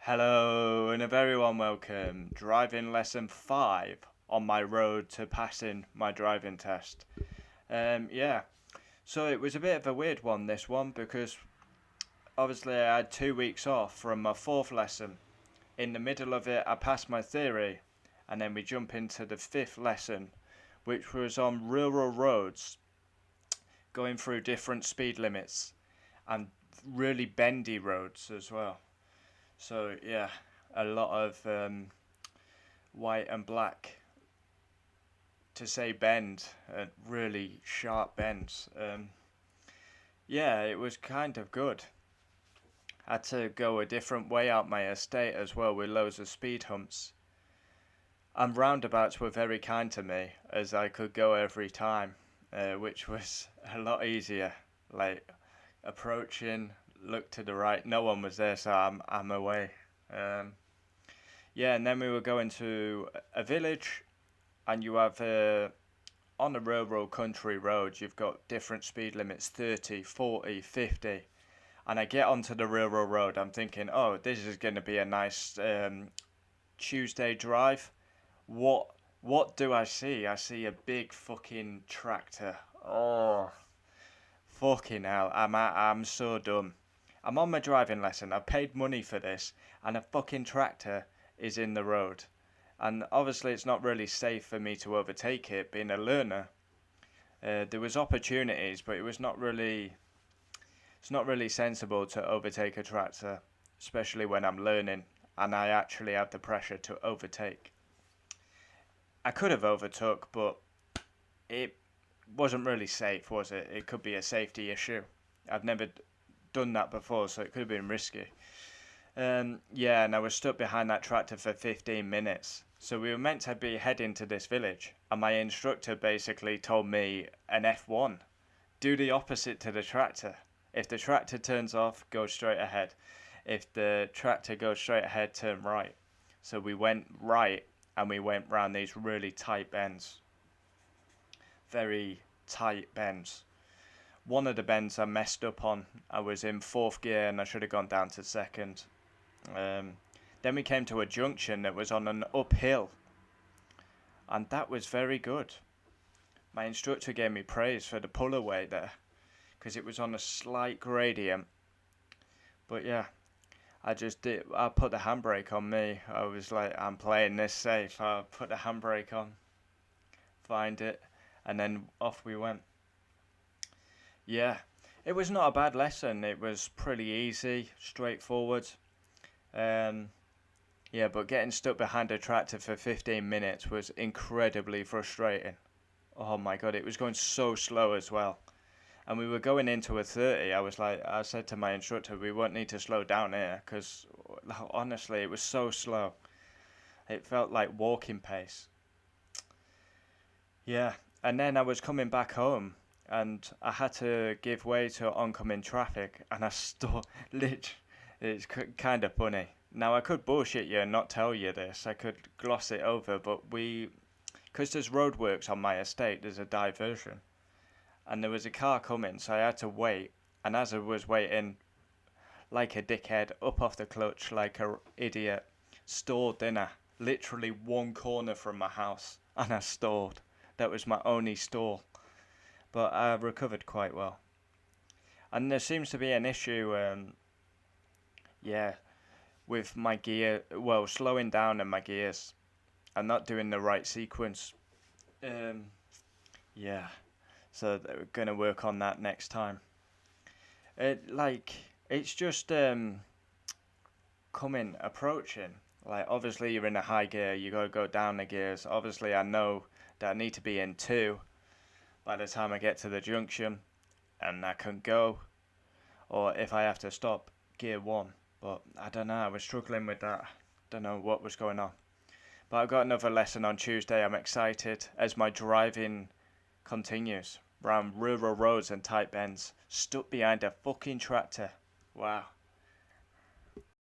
Hello, and a very warm welcome. Driving lesson 5 on my road to passing my driving test. Yeah, so it was a bit of a weird one, this one, because obviously I had 2 weeks off from my fourth lesson. In the middle of it, I passed my theory, and then we jump into the fifth lesson, which was on rural roads, going through different speed limits and really bendy roads as well. So, yeah, a lot of white and black to say bend, really sharp bends. Yeah, it was kind of good. Had to go a different way out my estate as well with loads of speed humps. And roundabouts were very kind to me as I could go every time, which was a lot easier. Like approaching, look to the right, no one was there, so I'm away. Um, yeah, and then we were going to a village, and you have on a rural country road, you've got different speed limits 30, 40, 50. And I get onto the rural road, I'm thinking, oh, this is going to be a nice Tuesday drive. What what do I see? I see a big fucking tractor. Oh, fucking hell. I'm so dumb. I'm on my driving lesson. I've paid money for this, and a fucking tractor is in the road. And obviously, it's not really safe for me to overtake it, being a learner. There was opportunities, but it's not really sensible to overtake a tractor, especially when I'm learning and I actually have the pressure to overtake. I could have overtook, but it wasn't really safe, was it? It could be a safety issue. I've never done that before, so it could have been risky. Yeah, and I was stuck behind that tractor for 15 minutes. So we were meant to be heading to this village, and my instructor basically told me an F1. Do the opposite to the tractor. If the tractor turns off, go straight ahead. If the tractor goes straight ahead, turn right. So we went right, and we went round these really tight bends. Very tight bends. One of the bends I messed up on. I was in fourth gear and I should have gone down to second. Um, then we came to a junction that was on an uphill, and that was very good. My instructor gave me praise for the pull away there because it was on a slight gradient. But yeah, I just did. I put the handbrake on me. I was like, I'm playing this safe. I put the handbrake on, find it, and then off we went. Yeah, it was not a bad lesson. It was pretty easy, straightforward. Um, yeah, but getting stuck behind a tractor for 15 minutes was incredibly frustrating. Oh my god, it was going so slow as well. And we were going into a 30. I said to my instructor, we won't need to slow down here because honestly, it was so slow. It felt like walking pace. Yeah, and then I was coming back home and I had to give way to oncoming traffic and I stalled. It's kind of funny. Now, I could bullshit you and not tell you this. I could gloss it over, but because there's roadworks on my estate, there's a diversion. And there was a car coming, so I had to wait. And as I was waiting, like a dickhead, up off the clutch, like a idiot, stalled dinner. Literally one corner from my house, and I stalled. That was my only stall. But I recovered quite well. And there seems to be an issue, yeah, with my gear, well, slowing down in my gears. I'm not doing the right sequence. Um, yeah, so we're gonna work on that next time. It's just approaching. Like obviously you're in a high gear, you gotta go down the gears. Obviously I know that I need to be in two by the time I get to the junction, and I can go. Or if I have to stop, gear one. But I don't know. I was struggling with that. Don't know what was going on. But I've got another lesson on Tuesday. I'm excited as my driving continues around rural roads and tight bends, stuck behind a fucking tractor. Wow.